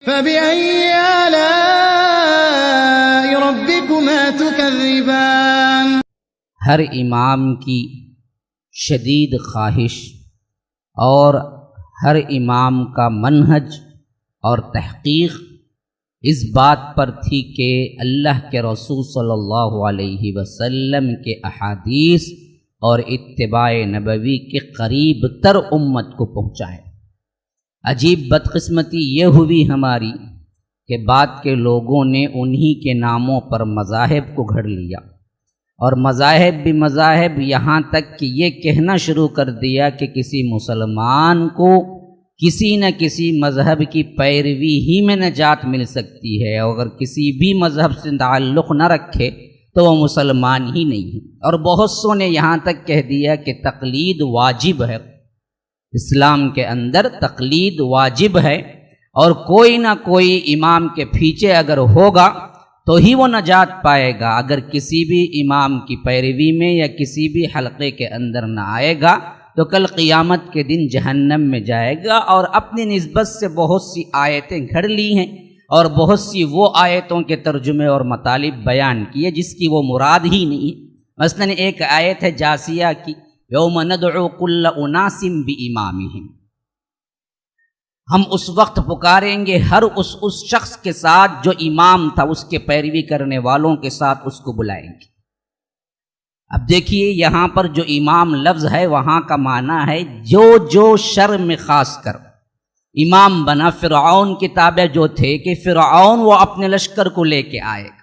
فبأي آلاء ربكما تكذبان۔ ہر امام کی شدید خواہش اور ہر امام کا منہج اور تحقیق اس بات پر تھی کہ اللہ کے رسول صلی اللہ علیہ وسلم کے احادیث اور اتباع نبوی کے قریب تر امت کو پہنچائے۔ عجیب بدقسمتی یہ ہوئی ہماری کہ بعد کے لوگوں نے انہی کے ناموں پر مذاہب کو گھڑ لیا، اور مذاہب بھی مذاہب، یہاں تک کہ یہ کہنا شروع کر دیا کہ کسی مسلمان کو کسی نہ کسی مذہب کی پیروی ہی میں نجات مل سکتی ہے، اور اگر کسی بھی مذہب سے تعلق نہ رکھے تو وہ مسلمان ہی نہیں ہے۔ اور بہت سوں نے یہاں تک کہہ دیا کہ تقلید واجب ہے، اسلام کے اندر تقلید واجب ہے، اور کوئی نہ کوئی امام کے پیچھے اگر ہوگا تو ہی وہ نجات پائے گا، اگر کسی بھی امام کی پیروی میں یا کسی بھی حلقے کے اندر نہ آئے گا تو کل قیامت کے دن جہنم میں جائے گا۔ اور اپنی نسبت سے بہت سی آیتیں گھڑ لی ہیں اور بہت سی وہ آیتوں کے ترجمے اور مطالب بیان کیے جس کی وہ مراد ہی نہیں ہے۔ مثلا ایک آیت ہے جاسیہ کی، یوم ندعو کل اناس بامامہم، ہم اس وقت پکاریں گے ہر اس شخص کے ساتھ جو امام تھا، اس کے پیروی کرنے والوں کے ساتھ اس کو بلائیں گے۔ اب دیکھیے یہاں پر جو امام لفظ ہے وہاں کا معنی ہے جو شر میں خاص کر امام بنا۔ فرعون کے تابع جو تھے کہ فرعون وہ اپنے لشکر کو لے کے آئے گا،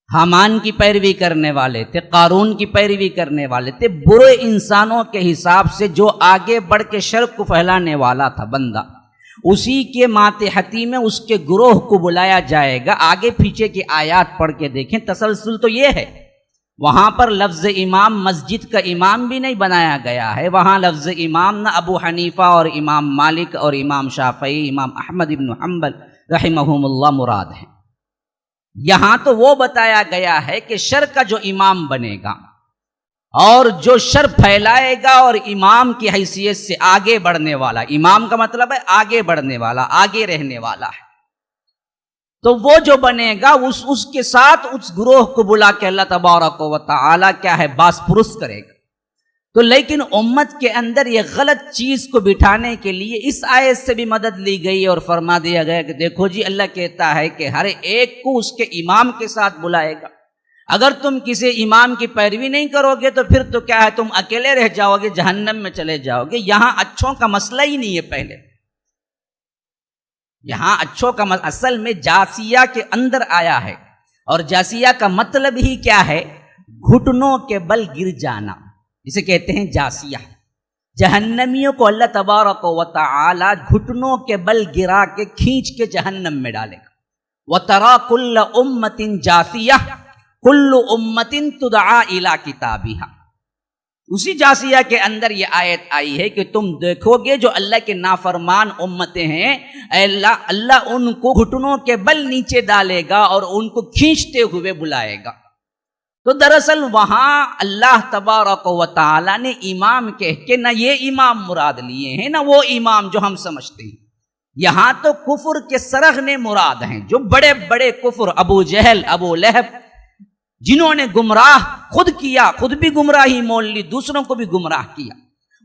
حامان کی پیروی کرنے والے تھے، قارون کی پیروی کرنے والے تھے، برے انسانوں کے حساب سے جو آگے بڑھ کے شر کو پھیلانے والا تھا بندہ، اسی کے ماتحتی میں اس کے گروہ کو بلایا جائے گا۔ آگے پیچھے کی آیات پڑھ کے دیکھیں، تسلسل تو یہ ہے، وہاں پر لفظ امام مسجد کا امام بھی نہیں بنایا گیا ہے، وہاں لفظ امام نہ ابو حنیفہ اور امام مالک اور امام شافعی، امام احمد بن حنبل رحمہم اللہ مراد ہیں۔ یہاں تو وہ بتایا گیا ہے کہ شر کا جو امام بنے گا اور جو شر پھیلائے گا اور امام کی حیثیت سے آگے بڑھنے والا، امام کا مطلب ہے آگے بڑھنے والا، آگے رہنے والا ہے، تو وہ جو بنے گا اس کے ساتھ اس گروہ کو بلا کے اللہ تبارک و تعالی کیا ہے باس پرس کرے گا۔ تو لیکن امت کے اندر یہ غلط چیز کو بٹھانے کے لیے اس آیت سے بھی مدد لی گئی اور فرما دیا گیا کہ دیکھو جی اللہ کہتا ہے کہ ہر ایک کو اس کے امام کے ساتھ بلائے گا، اگر تم کسی امام کی پیروی نہیں کرو گے تو پھر تو کیا ہے تم اکیلے رہ جاؤ گے، جہنم میں چلے جاؤ گے۔ یہاں اچھوں کا مسئلہ ہی نہیں ہے، پہلے یہاں اچھوں کا اصل میں جاسیہ کے اندر آیا ہے، اور جاسیہ کا مطلب ہی کیا ہے؟ گھٹنوں کے بل گر جانا، اسے کہتے ہیں جاسیہ۔ جہنمیوں کو اللہ تبارک و تعالی گھٹنوں کے بل گرا کے کھینچ کے جہنم میں ڈالے گا۔ وَتَرَى كُلَّ أُمَّةٍ جَاثِيَةٍ كُلُّ أُمَّةٍ تُدْعَى إِلَى كِتَابِهَا۔ اسی جاسیہ کے اندر یہ آیت آئی ہے کہ تم دیکھو گے جو اللہ کے نافرمان امتیں ہیں، اللہ ان کو گھٹنوں کے بل نیچے ڈالے گا اور ان کو کھینچتے ہوئے بلائے گا۔ تو دراصل وہاں اللہ تبارک و تعالی نے امام کہہ کے نہ یہ امام مراد لیے ہیں نہ وہ امام جو ہم سمجھتے ہیں، یہاں تو کفر کے سرغنے مراد ہیں، جو بڑے بڑے کفر، ابو جہل، ابو لہب، جنہوں نے گمراہ خود کیا، خود بھی گمراہی مول لی، دوسروں کو بھی گمراہ کیا،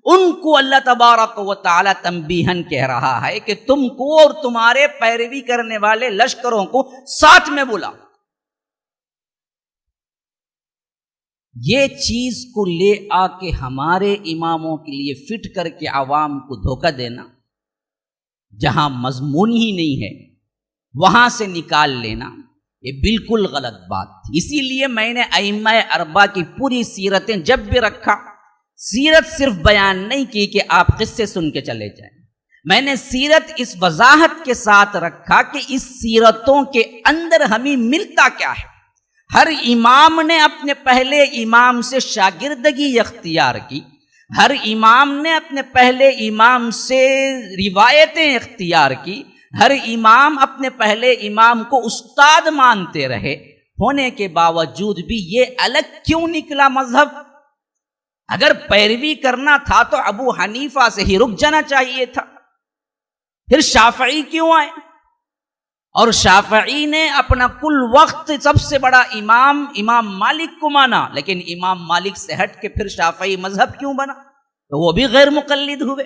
ان کو اللہ تبارک و تعالی تنبیہن کہہ رہا ہے کہ تم کو اور تمہارے پیروی کرنے والے لشکروں کو ساتھ میں بلا۔ یہ چیز کو لے آ کے ہمارے اماموں کے لیے فٹ کر کے عوام کو دھوکہ دینا، جہاں مضمون ہی نہیں ہے وہاں سے نکال لینا، یہ بالکل غلط بات تھی۔ اسی لیے میں نے ائمہ اربعہ کی پوری سیرتیں جب بھی رکھا، سیرت صرف بیان نہیں کی کہ آپ قصے سن کے چلے جائیں، میں نے سیرت اس وضاحت کے ساتھ رکھا کہ اس سیرتوں کے اندر ہمیں ملتا کیا ہے۔ ہر امام نے اپنے پہلے امام سے شاگردگی اختیار کی، ہر امام نے اپنے پہلے امام سے روایتیں اختیار کی، ہر امام اپنے پہلے امام کو استاد مانتے رہے، ہونے کے باوجود بھی یہ الگ کیوں نکلا مذہب؟ اگر پیروی کرنا تھا تو ابو حنیفہ سے ہی رک جانا چاہیے تھا، پھر شافعی کیوں آئے؟ اور شافعی نے اپنا کل وقت سب سے بڑا امام مالک کو مانا، لیکن امام مالک سے ہٹ کے پھر شافعی مذہب کیوں بنا؟ تو وہ بھی غیر مقلد ہوئے،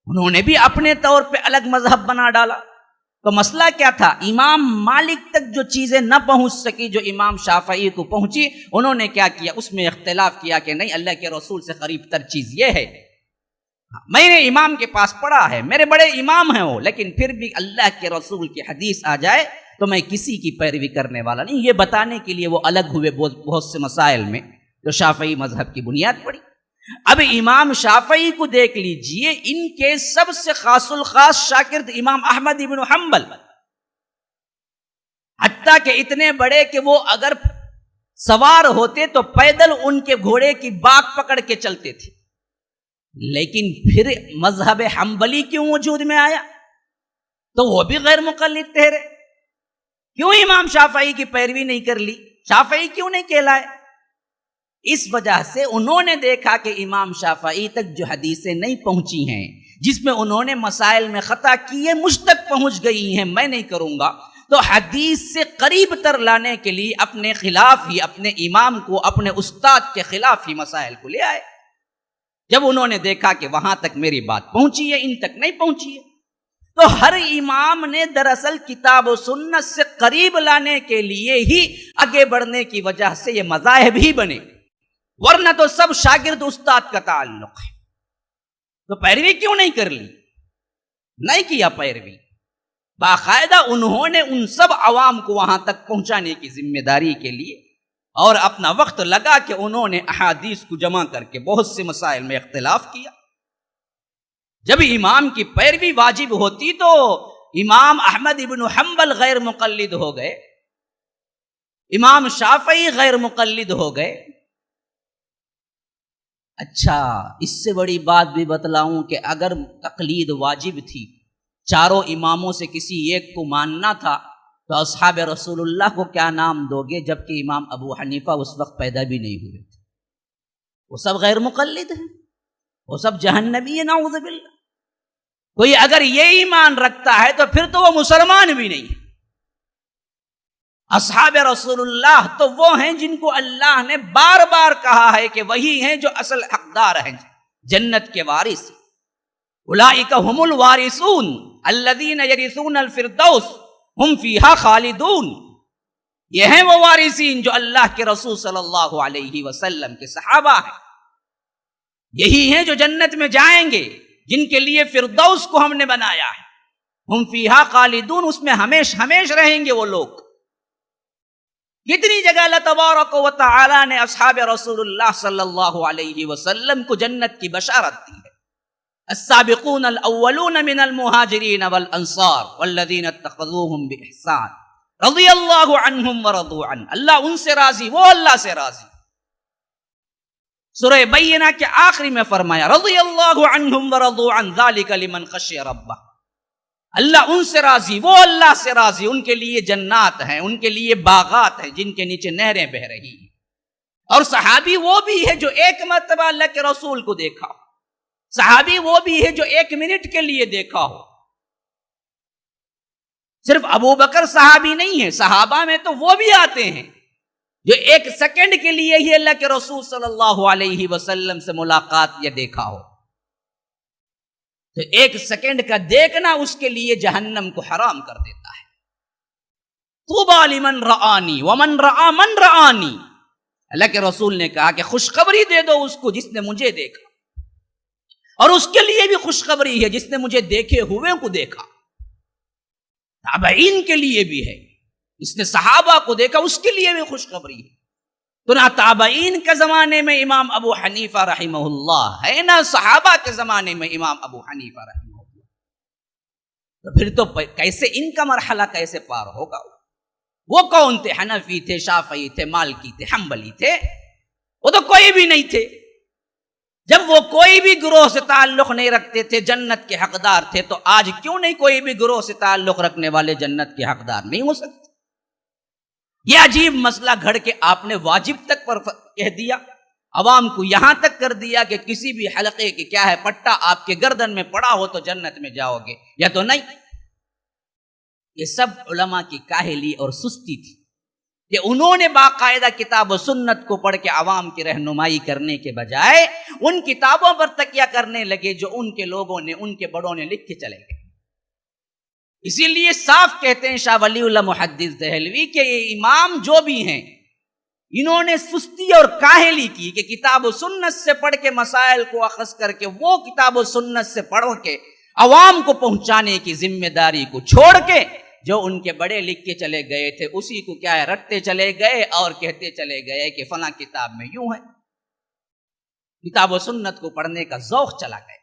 انہوں نے بھی اپنے طور پہ الگ مذہب بنا ڈالا۔ تو مسئلہ کیا تھا؟ امام مالک تک جو چیزیں نہ پہنچ سکی جو امام شافعی کو پہنچی، انہوں نے کیا کیا؟ اس میں اختلاف کیا کہ نہیں، اللہ کے رسول سے قریب تر چیز یہ ہے، میں نے امام کے پاس پڑھا ہے، میرے بڑے امام ہیں وہ، لیکن پھر بھی اللہ کے رسول کی حدیث آ جائے تو میں کسی کی پیروی کرنے والا نہیں۔ یہ بتانے کے لیے وہ الگ ہوئے بہت سے مسائل میں جو شافعی مذہب کی بنیاد پڑی۔ اب امام شافعی کو دیکھ لیجئے، ان کے سب سے خاص الخاص شاگرد امام احمد بن حنبل، حتیٰ کہ اتنے بڑے کہ وہ اگر سوار ہوتے تو پیدل ان کے گھوڑے کی باک پکڑ کے چلتے تھے۔ لیکن پھر مذہب حنبلی کیوں وجود میں آیا؟ تو وہ بھی غیر مقلد ٹھہرے۔ کیوں امام شافعی کی پیروی نہیں کر لی؟ شافعی کیوں نہیں کہلائے؟ اس وجہ سے انہوں نے دیکھا کہ امام شافعی تک جو حدیثیں نہیں پہنچی ہیں، جس میں انہوں نے مسائل میں خطا کیے، مجھ تک پہنچ گئی ہیں، میں نہیں کروں گا، تو حدیث سے قریب تر لانے کے لیے اپنے خلاف ہی، اپنے امام کو، اپنے استاد کے خلاف ہی مسائل کو لے آئے۔ جب انہوں نے دیکھا کہ وہاں تک میری بات پہنچی ہے، ان تک نہیں پہنچی ہے، تو ہر امام نے دراصل کتاب و سنت سے قریب لانے کے لیے ہی آگے بڑھنے کی وجہ سے یہ مذاہب ہی بنے، ورنہ تو سب شاگرد استاد کا تعلق ہے۔ تو پیروی کیوں نہیں کر لی؟ نہیں کیا پیروی، باقاعدہ انہوں نے ان سب عوام کو وہاں تک پہنچانے کی ذمہ داری کے لیے اور اپنا وقت لگا کہ انہوں نے احادیث کو جمع کر کے بہت سے مسائل میں اختلاف کیا۔ جب امام کی پیروی واجب ہوتی تو امام احمد بن حنبل غیر مقلد ہو گئے، امام شافعی غیر مقلد ہو گئے۔ اچھا، اس سے بڑی بات بھی بتلاؤں کہ اگر تقلید واجب تھی، چاروں اماموں سے کسی ایک کو ماننا تھا، تو اصحاب رسول اللہ کو کیا نام دو گے؟ جبکہ امام ابو حنیفہ اس وقت پیدا بھی نہیں ہوئے تھے، وہ سب غیر مقلد ہیں، وہ سب جہنمی ہیں، نعوذ باللہ۔ کوئی اگر یہ ایمان رکھتا ہے تو پھر تو وہ مسلمان بھی نہیں ہے۔ اصحاب رسول اللہ تو وہ ہیں جن کو اللہ نے بار بار کہا ہے کہ وہی ہیں جو اصل حقدار ہیں جنت کے وارث۔ اولئک هم الوارثون الذین یرثون الفردوس ہم فیہا خالدون، یہ ہیں وہ وارثین جو اللہ کے رسول صلی اللہ علیہ وسلم کے صحابہ ہیں، یہی ہیں جو جنت میں جائیں گے، جن کے لیے فردوس کو ہم نے بنایا ہے، ہم فیہا خالدون، اس میں ہمیش ہمیش رہیں گے وہ لوگ۔ کتنی جگہ اللہ تبارک و تعالی نے اصحاب رسول اللہ صلی اللہ علیہ وسلم کو جنت کی بشارت دی ہے۔ السابقون الاولون من المہاجرین والانصار والذین اتخذوهم باحسان رضی اللہ عنہم ورضوا عنہ، اللہ ان سے راضی، وہ اللہ سے راضی۔ سورہ بینہ کے آخری میں فرمایا رضی اللہ عنہم ورضوا عنہ ذالک لمن خشی ربہ، اللہ ان سے راضی، وہ اللہ سے راضی، ان کے لیے جنات ہیں، ان کے لیے باغات ہیں جن کے نیچے نہریں بہ رہی ہیں۔ اور صحابی وہ بھی ہے جو ایک مرتبہ اللہ کے رسول کو دیکھا ہو، صحابی وہ بھی ہے جو 1 منٹ کے لیے دیکھا ہو۔ صرف ابو بکر صحابی نہیں ہے، صحابہ میں تو وہ بھی آتے ہیں جو 1 سیکنڈ کے لیے ہی اللہ کے رسول صلی اللہ علیہ وسلم سے ملاقات یا دیکھا ہو، تو 1 سیکنڈ کا دیکھنا اس کے لیے جہنم کو حرام کر دیتا ہے۔ طوبیٰ لمن رآنی ومن رآ من رآنی، اللہ کے رسول نے کہا کہ خوشخبری دے دو اس کو جس نے مجھے دیکھا، اور اس کے لیے بھی خوشخبری ہے جس نے مجھے دیکھے ہوئے کو دیکھا۔ تابعین کے لیے بھی ہے، جس نے صحابہ کو دیکھا اس کے لیے بھی خوشخبری ہے۔ تو نہ تابعین کے زمانے میں امام ابو حنیفہ رحمہ اللہ ہے، نہ صحابہ کے زمانے میں امام ابو حنیفہ رحمہ اللہ، تو پھر تو کیسے ان کا مرحلہ کیسے پار ہوگا؟ وہ کون تھے؟ حنفی تھے، شافعی تھے، مالکی تھے، حنبلی تھے؟ وہ تو کوئی بھی نہیں تھے۔ جب وہ کوئی بھی گروہ سے تعلق نہیں رکھتے تھے، جنت کے حقدار تھے، تو آج کیوں نہیں کوئی بھی گروہ سے تعلق رکھنے والے جنت کے حقدار نہیں ہو سکتے؟ یہ عجیب مسئلہ گھڑ کے آپ نے واجب تک پر کہہ دیا، عوام کو یہاں تک کر دیا کہ کسی بھی حلقے کی کیا ہے پٹا آپ کے گردن میں پڑا ہو تو جنت میں جاؤ گے یا تو نہیں. یہ سب علماء کی کاہلی اور سستی تھی کہ انہوں نے باقاعدہ کتاب و سنت کو پڑھ کے عوام کی رہنمائی کرنے کے بجائے ان کتابوں پر تکیہ کرنے لگے جو ان کے لوگوں نے ان کے بڑوں نے لکھ کے چلے گئے. اسی لیے صاف کہتے ہیں شاہ ولی اللہ محدث دہلوی کہ یہ امام جو بھی ہیں انہوں نے سستی اور کاہلی کی کہ کتاب و سنت سے پڑھ کے مسائل کو اخذ کر کے وہ کتاب و سنت سے پڑھ کے عوام کو پہنچانے کی ذمہ داری کو چھوڑ کے جو ان کے بڑے لکھ کے چلے گئے تھے اسی کو کیا ہے رٹتے چلے گئے اور کہتے چلے گئے کہ فلاں کتاب میں یوں ہے. کتاب و سنت کو پڑھنے کا ذوق چلا گیا.